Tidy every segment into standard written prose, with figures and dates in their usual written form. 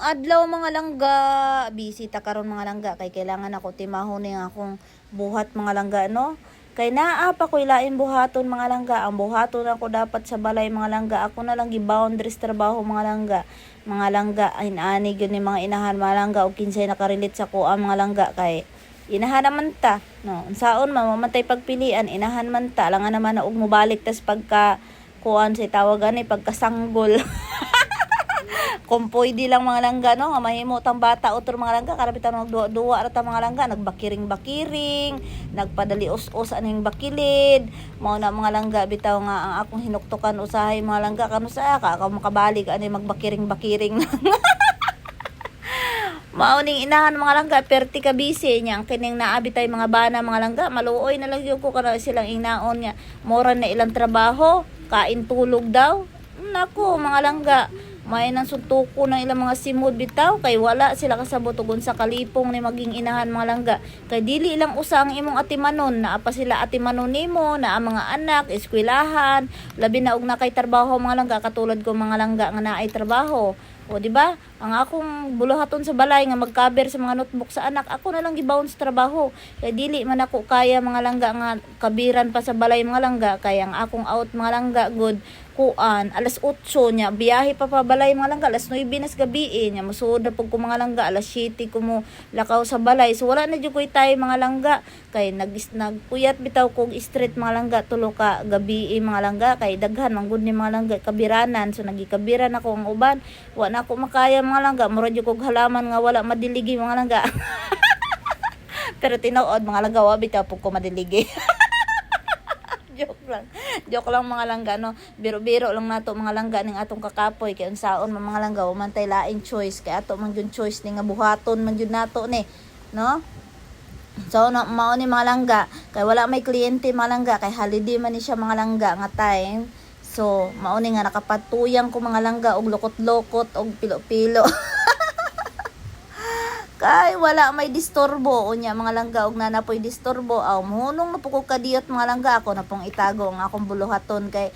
adlaw mga langga, bisita karon mga langga kay kailangan ako timahon ning akong buhat mga langga no. Kay naa pa ko ilain buhaton mga langga. Ang buhaton ako dapat sa balay mga langga. Ako na lang gi-boundaries trabaho mga langga. Mga langga ani gyud ni mga inahan mga langga og kinsay nakarelate sa ko ang mga langga kay inahan naman ta no. Unsaon mamamatay pagpilian inahan man ta lang naman na og mobalik tas pagka kuan sa tawagan ni pagkasanggol. Kung pwede lang mga langga no, nga mahimo tang bata utol mga langga karabitan magduwa-duwa ra ta mga langga, nagbakiring-bakiring, nagpadali us-us aning bakilid. Mao na mga langga bitaw nga ang akong hinuktukan usahay mga langga kanu sa ka makabalik ani magbakiring-bakiring. Mao ning inahan mga langga perti ka busy nya ang kining naabi tay mga bana mga langga maluoy na lang gyud ko kana silang ingnaon nya mora na ilang trabaho, kain tulog daw. Nako mga langga may nang suntuko ng ilang mga simod bitaw kay wala sila kasabot ugon sa kalipong ni maging inahan mga langga kay dili ilang usa ang imong atimanon naa pa sila atimanon nimo na ang mga anak eskwelahan labi na og nakay trabaho mga langga katulad ko mga langga nga naay trabaho o di ba ang akong buluhaton sa balay nga mag-cover sa mga notebook sa anak ako na lang gibounce trabaho kay dili man ako kaya mga langga nga kabiran pa sa balay mga langga kay ang akong out mga langga good kuan alas 8 nya biyahe pa balay mga langga alas 9 nas gabi nya musuod na pug ko mga langga alas 7 ko mo lakaw sa balay so wala na jud koy tay mga langga kay nagpuyat bitaw kog street mga langga tulo ka gabi mga langga kay daghan man gud ni mga langga kabiranan so nagikabiran ako ang uban wa na ako makaya mga langga mura jud kog halaman nga wala madiligi mga langga. Pero tinuod mga langga wa bitaw pug ko madiligi. Joke lang mga langga no. Biro-biro lang nato mga langga ning atong kakapoy kay unsaon man mga langga man tay laing choice kay ato man gyud choice ni nga buhaton man gyud nato ni no. So no, mao ni mga langga kay wala may kliyente mga langga kay holiday man ni siya mga langga nga time. So mao ni nga nakapatuyang ko mga langga og lokot-lokot og pilo-pilo. Kay wala may disturbo unya mga langga og nanapoy disturbo aw munong na puko kadiyot mga langga ako na pong itago ang akong buluhaton kay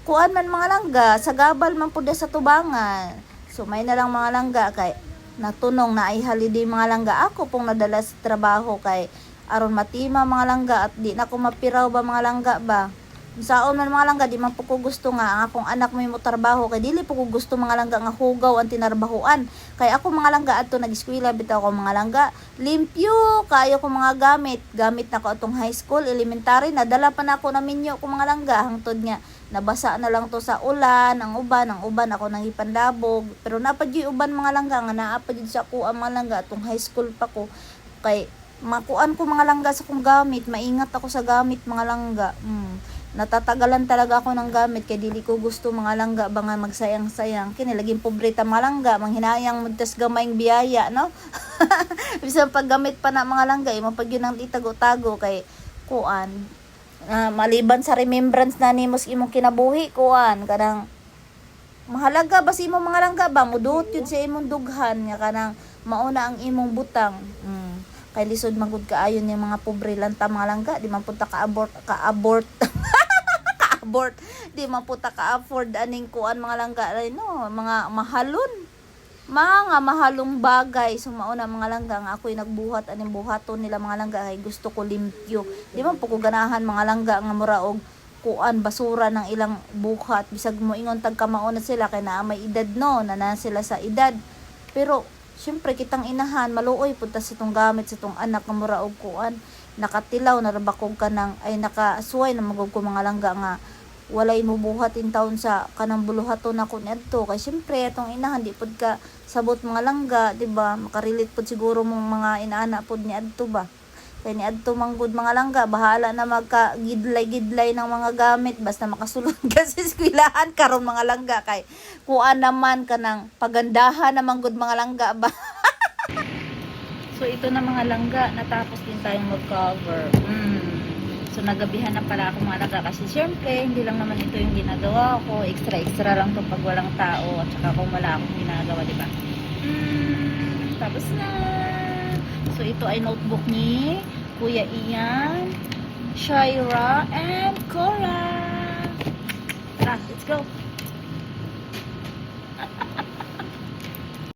kuan man mga langga sa gabal man pud sa tubangan so may na lang mga langga kay natunong na ay holiday mga langga ako pong nadala sa trabaho kay aron matima mga langga at di na ko mapiraw ba mga langga ba saon man mga langga di man po ko gusto nga ang akong anak may mo trabaho kay dili po ko gusto mga langga nga hugaw ang tinarbahuan kay ako mga langga adto nag-eskwela bitaw ko mga langga limpyo kayo ko mga gamit na ko atong high school elementary nadala pa na ako na minyo ko mga langga hangtod nga nabasa na lang to sa ulan ang uban ako nang ipanlabog pero napadyoy uban mga langga nga naa pa jud sa ako ang mga langga atong high school pa ko kay makuan ko mga langga sa kong gamit maingat ako sa gamit mga langga natatagalan talaga ako ng gamit kay dili ko gusto mga langga ba nga magsayang-sayang kini laging pobre ta mga langga manghinayang mudtas gamayng biyaya no. Bisan paggamit pa na mga langga imo pag yun ang itago-tago kay kuan maliban sa remembrance na nimo sa imong kinabuhi kuan kanang mahalaga ba sa imong mga langga ba mudot yun sa imong dughan nga kanang mauna ang imong butang kay lisod magud kaayon yung mga pobre lang ta mga langga di man punta ka-abort di man puta ka-afford aning kuan mga langga no mga mahalong bagay so mauna mga langga nga ako'y nagbuhat aning buhaton nila mga langga kay gusto ko limpyo di man po ko ganahan mga langga nga mura og kuan basura ng ilang buhat bisag mo ingon tag kamao na sila kay naa may edad no na sila sa edad pero syempre kitang inahan maluoy punta sa itong gamit sa itong anak nga mura og kuan nakatilaw na rabakog ka ng ay nakasuway na magog ko mga langga nga walay mo buhat in taon sa kanang buluhaton ako niadto kay syempre atong inahan di pud ka sabot mga langga di ba makarelate pud siguro mong mga inaana pud niadto ba kay niadto manggod mga langga bahala na magka-gidlay ng mga gamit basta makasulod ka sa eskwelahan karon mga langga kay kuan naman kanang pagandahan na manggod mga langga ba. So ito na mga langga natapos din tayong mag-cover. So nagabihan na pala ako mga langga kasi syempre hindi lang naman ito yung ginagawa ko extra lang to pag walang tao at saka kung wala akong ginagawa diba tapos na. So ito ay notebook ni Kuya Ian, Shaira and Cora. Tara, let's go.